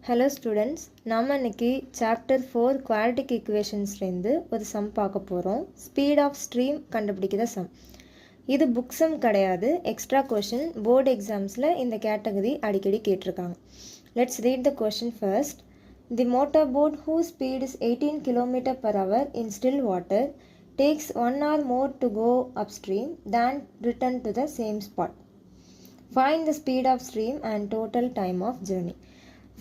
Hello students, நாம இன்னைக்கு chapter 4 quadratic equationsலேருந்து ஒரு sum பார்க்க போகிறோம். speed of stream கண்டுபிடிக்கிற sum. இது book sum கிடையாது, extra question, board examsல இந்த category அடிக்கடி கேட்டிருக்காங்க. Let's read the question first. The motorboat whose speed is 18 km per hour in still water takes 1 hour more to go upstream than return to the same spot. Find the speed of stream and total time of journey.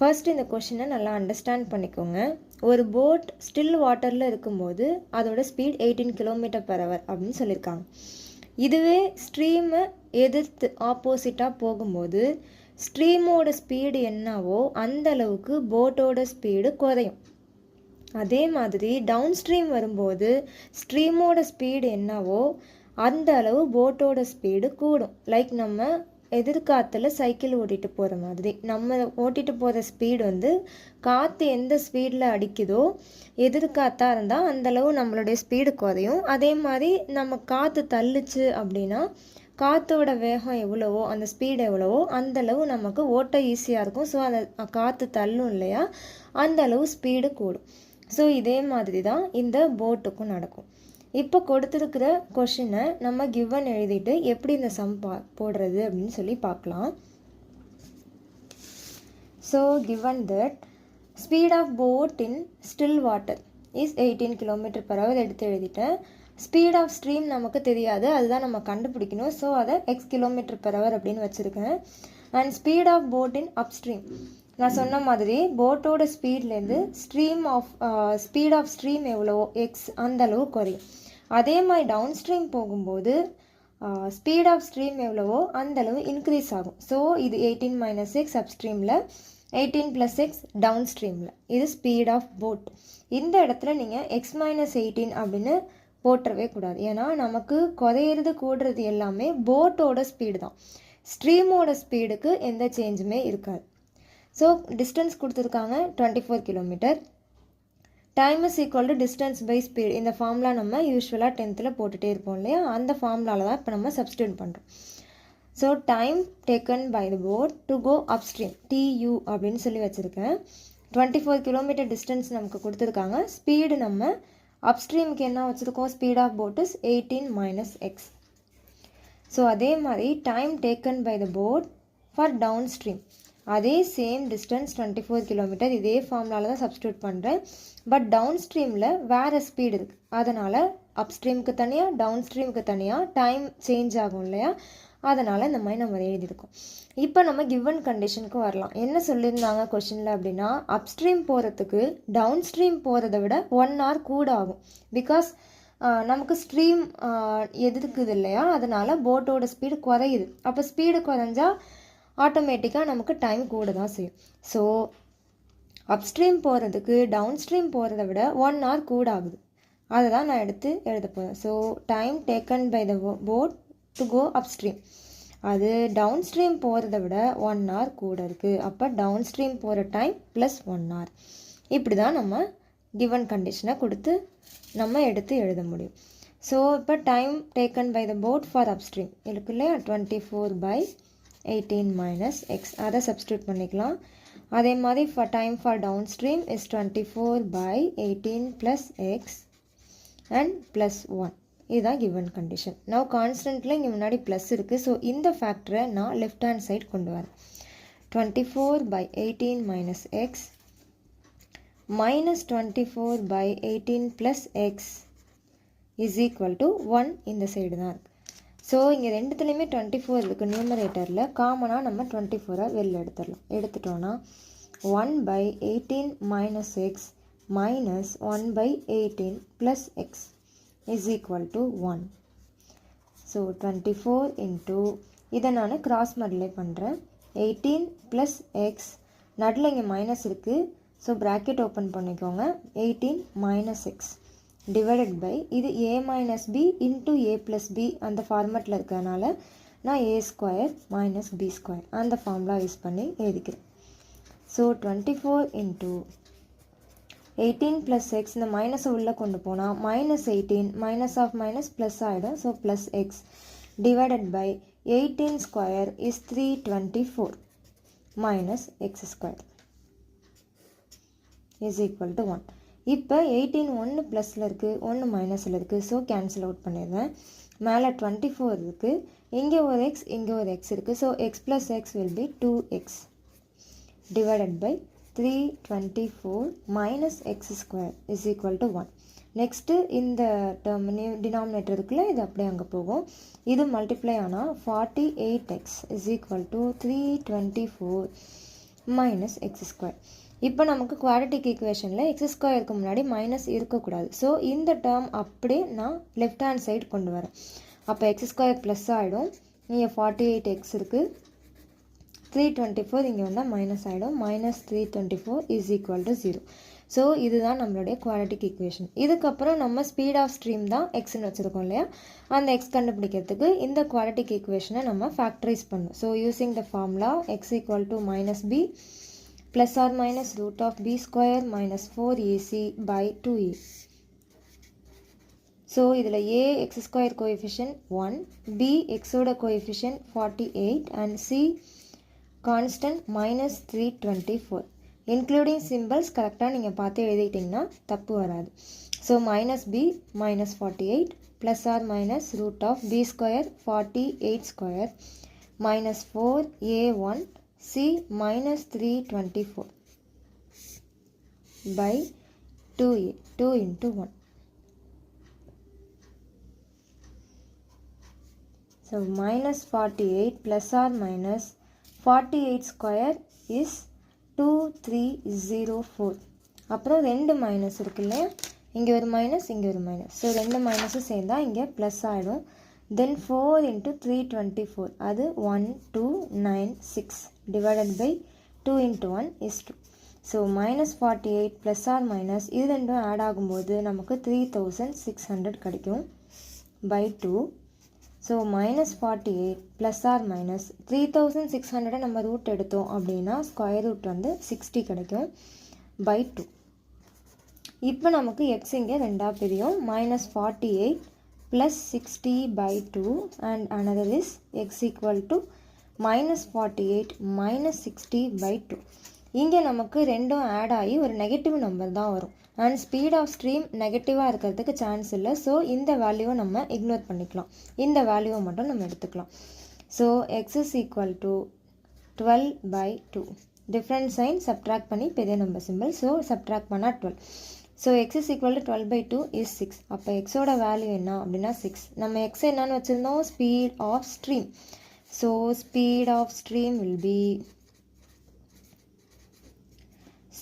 First இந்த கொஷினை நல்லா understand பண்ணிக்கோங்க. ஒரு boat still வாட்டரில் இருக்கும்போது அதோட speed 18 km per hour அப்படின்னு சொல்லியிருக்காங்க. இதுவே ஸ்ட்ரீமை எதிர்த்து ஆப்போசிட்டாக போகும்போது ஸ்ட்ரீமோட ஸ்பீடு என்னவோ அந்த அளவுக்கு போட்டோட ஸ்பீடு குறையும். அதே மாதிரி டவுன் ஸ்ட்ரீம் வரும்போது ஸ்ட்ரீமோட ஸ்பீடு என்னவோ அந்த அளவு போட்டோட ஸ்பீடு கூடும். லைக் நம்ம எதிர்காற்றுல சைக்கிள் ஓட்டிகிட்டு போகிற மாதிரி நம்ம ஓட்டிகிட்டு போகிற ஸ்பீடு வந்து காற்று எந்த ஸ்பீடில் அடிக்குதோ எதிர்காத்தாக இருந்தால் அந்தளவு நம்மளுடைய ஸ்பீடு குறையும். அதே மாதிரி நம்ம காற்று தள்ளுச்சு அப்படின்னா காற்றோட வேகம் எவ்வளவோ அந்த ஸ்பீடு எவ்வளவோ அந்தளவு நமக்கு ஓட்ட ஈஸியாக இருக்கும். ஸோ அந்த காற்று தள்ளும் இல்லையா, அந்தளவு ஸ்பீடு கூடும். ஸோ இதே மாதிரி தான் இந்த போட்டுக்கும் நடக்கும். இப்போ கொடுத்துருக்கிற கொஷினை நம்ம கிவன் எழுதிட்டு எப்படி இந்த சம் போடுறது அப்படின்னு சொல்லி பார்க்கலாம். So given that speed of boat in still water is 18 km per hour எடுத்து எழுதிட்டேன். ஸ்பீட் ஆஃப் ஸ்ட்ரீம் நமக்கு தெரியாது, அதுதான் நம்ம கண்டுபிடிக்கணும். ஸோ அதை x km per hour அப்படின்னு வச்சுருக்கேன். And speed of boat in upstream, நான் சொன்ன மாதிரி போட்டோட ஸ்பீட்லேருந்து ஸ்பீட் ஆஃப் ஸ்ட்ரீம் எவ்வளவோ எக்ஸ் அந்த அளவு குறையும். அதே மாதிரி டவுன் ஸ்ட்ரீம் போகும்போது ஸ்பீட் ஆஃப் ஸ்ட்ரீம் எவ்வளவோ அந்தளவு இன்க்ரீஸ் ஆகும். ஸோ இது 18 - x அப்ஸ்ட்ரீமில், 18 + x டவுன் ஸ்ட்ரீமில். இது ஸ்பீட் ஆஃப் போட். இந்த இடத்துல நீங்கள் x - 18 அப்படின்னு போட்டுறவே கூடாது. ஏன்னா நமக்கு குறையிறது கூடுறது எல்லாமே போட்டோட ஸ்பீடு தான், ஸ்ட்ரீமோட ஸ்பீடுக்கு எந்த சேஞ்சுமே இருக்காது. ஸோ டிஸ்டன்ஸ் கொடுத்துருக்காங்க 24 km. Time is equal to distance by speed. இந்த ஃபார்முலா நம்ம யூஸ்வலாக 10th போட்டுகிட்டே இருப்போம் இல்லையா, அந்த ஃபார்முலாவில் தான் இப்போ நம்ம சப்ஸ்டியூட் பண்ணுறோம். So time taken by the boat to go upstream TU அப்படின்னு சொல்லி வச்சுருக்கேன். 24 km டிஸ்டன்ஸ் நமக்கு கொடுத்துருக்காங்க. ஸ்பீடு நம்ம அப்ஸ்ட்ரீமுக்கு என்ன வச்சுருக்கோம், speed of boat is 18 - x. So அதே மாதிரி time taken by the boat for downstream, அதே சேம் டிஸ்டன்ஸ் 24 km, இதே ஃபார்முலாவில் தான் சப்ஸ்டியூட் பண்ணுறேன். பட் டவுன் ஸ்ட்ரீமில் வேறு ஸ்பீடு இருக்குது, அதனால் அப் ஸ்ட்ரீமுக்கு தனியாக டவுன் ஸ்ட்ரீமுக்கு தனியாக டைம் சேஞ்ச் ஆகும் இல்லையா, அதனால் இந்த மாதிரி நம்ம எழுதியிருக்கோம். இப்போ நம்ம கிவன் கண்டிஷனுக்கு வரலாம். என்ன சொல்லியிருந்தாங்க கொஷினில் அப்படின்னா, அப் ஸ்ட்ரீம் போகிறதுக்கு டவுன் ஸ்ட்ரீம் போகிறத விட 1 hour கூட ஆகும். பிகாஸ் நமக்கு ஸ்ட்ரீம் எதிர்க்குது இல்லையா, அதனால் போட்டோட ஸ்பீடு குறையுது. அப்போ ஸ்பீடு குறைஞ்சா ஆட்டோமேட்டிக்காக நமக்கு டைம் கூட தான் செய்யும். ஸோ அப்ஸ்ட்ரீம் போகிறதுக்கு டவுன் ஸ்ட்ரீம் போகிறத விட 1 hour கூட ஆகுது. அதை தான் நான் எடுத்து எழுத போகிறேன். So time taken by the boat to go upstream, அது டவுன் ஸ்ட்ரீம் போகிறத விட 1 hour கூட இருக்குது. அப்போ டவுன் ஸ்ட்ரீம் போகிற டைம் ப்ளஸ் 1 hour. இப்படி தான் நம்ம கிவன் கண்டிஷனை கொடுத்து நம்ம எடுத்து எழுத முடியும். ஸோ இப்போ time taken by the boat for upstream இருக்கு இல்லையா, 24/18 - x, அதை சப்ஸ்டியூட் பண்ணிக்கலாம். அதே மாதிரி for time for downstream is 24/18 + x and +1. இதுதான் கிவன் கண்டிஷன். நவ் கான்ஸ்டன்ட்டில் இங்கே முன்னாடி ப்ளஸ் இருக்குது. ஸோ இந்த ஃபேக்டரை நான் லெஃப்ட் ஹேண்ட் சைட் கொண்டு வரேன். 24/18 - x -24/18 + x is equal to 1. இந்த சைடு தான் இருக்குது. ஸோ இங்கே ரெண்டுத்துலேயுமே 24 இருக்குது நியூமரேட்டரில். காமனாக நம்ம 24 வெளில எடுத்துட்டோன்னா 1/18 - x -1/18 + x is equal to 1. So 24 into இதை நான் கிராஸ் மல்டிப்ளை பண்ணுறேன். 18 + x, நடுவில் இங்கே மைனஸ் இருக்குது, ஸோ ப்ராக்கெட் ஓப்பன் பண்ணிக்கோங்க. 18 - x டிவைடட் பை இது a - b into a + b அந்த ஃபார்மேட்டில் இருக்கிறதுனால நான் a² - b² அந்த ஃபார்முலா யூஸ் பண்ணி எழுதிக்கிறேன். ஸோ 24 இன்ட்டு 18 + x, இந்த மைனஸை உள்ளே கொண்டு போனால் -18 - ப்ளஸ் ஆகிடும். So +x divided by 18 square is 324 minus x square. Is equal to 1. இப்போ 18 ஒன்று ப்ளஸில் இருக்குது, ஒன்று மைனஸில் இருக்குது. ஸோ கேன்சல் அவுட் பண்ணிடுறேன். மேலே 24 இருக்குது, இங்கே ஒரு எக்ஸ், இங்கே ஒரு எக்ஸ் இருக்குது. So X plus X will be 2x divided by 324 minus x square is equal to 1. Next இந்த டேர்ம் டினாமினேட்டர் இருக்குல்ல, இது அப்படியே அங்கே போகும். இது மல்டிப்ளை ஆனால் 48x is equal to 324 minus x square. இப்போ நமக்கு குவாட்ரட்டிக் ஈக்குவேஷனில் எக்ஸ் ஸ்கொயருக்கு முன்னாடி மைனஸ் இருக்கக்கூடாது. ஸோ இந்த டேர்ம் அப்படியே நான் லெஃப்ட் ஹேண்ட் சைடு கொண்டு வரேன். அப்போ எக்ஸ் ஸ்கொயர் ப்ளஸ் ஆகிடும். இங்கே 48x இருக்குது, 324 இங்கே வந்தால் மைனஸ் ஆகிடும். Minus 324 is equal to 0. So இதுதான் நம்மளுடைய குவாட்ரட்டிக் ஈக்குவேஷன். இதுக்கப்புறம் நம்ம ஸ்பீட் ஆஃப் ஸ்ட்ரீம் தான் எக்ஸ்ன்னு வச்சுருக்கோம் இல்லையா, அந்த எக்ஸ் கண்டுபிடிக்கிறதுக்கு இந்த குவாட்ரட்டிக் ஈக்குவேஷனை நம்ம ஃபேக்டரைஸ் பண்ணணும். So using the formula x equal to minus b plus or minus root of b square minus 4ac by 2a. So இதில் a x square coefficient 1, b x ஓட coefficient 48 and c constant minus 324. Including symbols கரெக்டாக நீங்கள் பார்த்து எழுதிட்டிங்கன்னா தப்பு வராது. So minus b minus 48 plus or minus root of b square 48 square minus 4a1 c minus 324 by 2a, 2 into 1. So minus 48 plus or minus 48 square is 2304. அப்புறம் ரெண்டு minus இருக்குல்ல, இங்கே ஒரு மைனஸ், இங்கே ஒரு மைனஸ். ஸோ ரெண்டு மைனஸும் சேர்ந்தால் இங்கே ப்ளஸ் ஆகிடும். Then 4 into 324, அது 1296 divided by 2 into 1 is 2. So minus 48 plus or minus இது ரெண்டும் ஆட் ஆகும்போது நமக்கு 3600 கிடைக்கும் by 2. So minus 48 plus or minus 3600 நம்ம ரூட் எடுத்தோம் அப்படின்னா ஸ்கொயர் ரூட் வந்து 60 கிடைக்கும் by 2. இப்போ நமக்கு x இங்கே ரெண்டா பிரியும். minus 48 plus 60 by 2 and another is x equal to minus 48 minus 60 by 2. இங்கே நமக்கு ரெண்டும் ஆட் ஆகி ஒரு நெகட்டிவ் நம்பர் தான் வரும். அண்ட் ஸ்பீட் ஆஃப் ஸ்ட்ரீம் நெகட்டிவாக இருக்கிறதுக்கு சான்ஸ் இல்லை. ஸோ இந்த வேல்யூவை நம்ம இக்னோர் பண்ணிக்கலாம், இந்த வேல்யூவை மட்டும் நம்ம எடுத்துக்கலாம். So x is equal to 12 by 2. Different sign subtract பண்ணி பெரிய நம்பர் சிம்பிள். ஸோ சப்ட்ராக்ட் பண்ணால் 12. So x is equal to 12 by 2 is 6. அப்போ எக்ஸோட வேல்யூ என்ன அப்படின்னா 6. நம்ம எக்ஸ் என்னன்னு வச்சுருந்தோம், speed of stream. So speed of stream will be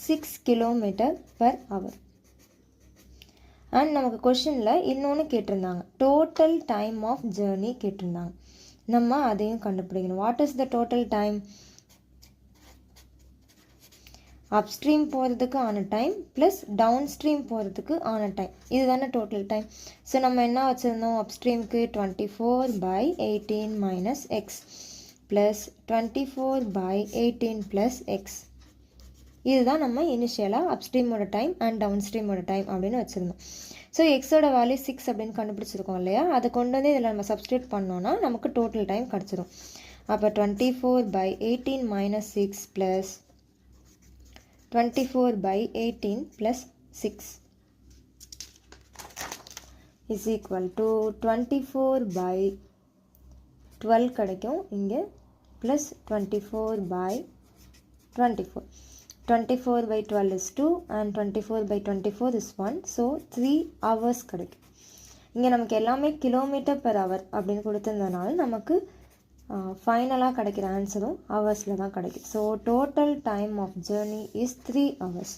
6 km/h. And நமக்கு கொஷினில் இன்னொன்று கேட்டிருந்தாங்க, டோட்டல் டைம் ஆஃப் ஜேர்னி கேட்டிருந்தாங்க. நம்ம அதையும் கண்டுபிடிக்கணும். What is the total time? Upstream போகிறதுக்கு ஆன டைம் ப்ளஸ் டவுன் ஸ்ட்ரீம் போகிறதுக்கு ஆன டைம், இதுதானே டோட்டல் டைம். ஸோ நம்ம என்ன வச்சுருந்தோம், அப்ஸ்ட்ரீமுக்கு 24 by 18 minus x plus 24 by 18 plus X. இதுதான் நம்ம இனிஷியலாக அப்ஸ்ட்ரீமோட டைம் அண்ட் டவுன் ஸ்ட்ரீமோட டைம் அப்படின்னு வச்சுருந்தோம். ஸோ எக்ஸோட வேல்யூ 6 அப்படின்னு கண்டுபிடிச்சிருக்கோம் இல்லையா, அதை கொண்டு வந்து இதில் நம்ம சப்ஸ்டியூட் பண்ணோன்னா நமக்கு டோட்டல் டைம் கிடச்சிரும். அப்போ 24 by 18 minus 6 plus 24 by 18 plus 6 is equal to 24 by 12 கிடைக்கும் இங்கே plus 24 by 24. 24 by 12 is 2 and 24 by 24 is 1. So 3 hours கிடைக்கும். இங்கே நமக்கு எல்லாமே கிலோமீட்டர் per hour அப்படின்னு கொடுத்துருந்தனால நமக்கு ஃபைனலாக கிடைக்கிற ஆன்சரும் ஹவர்ஸில் தான் கிடைக்கும். So total time of journey is 3 hours.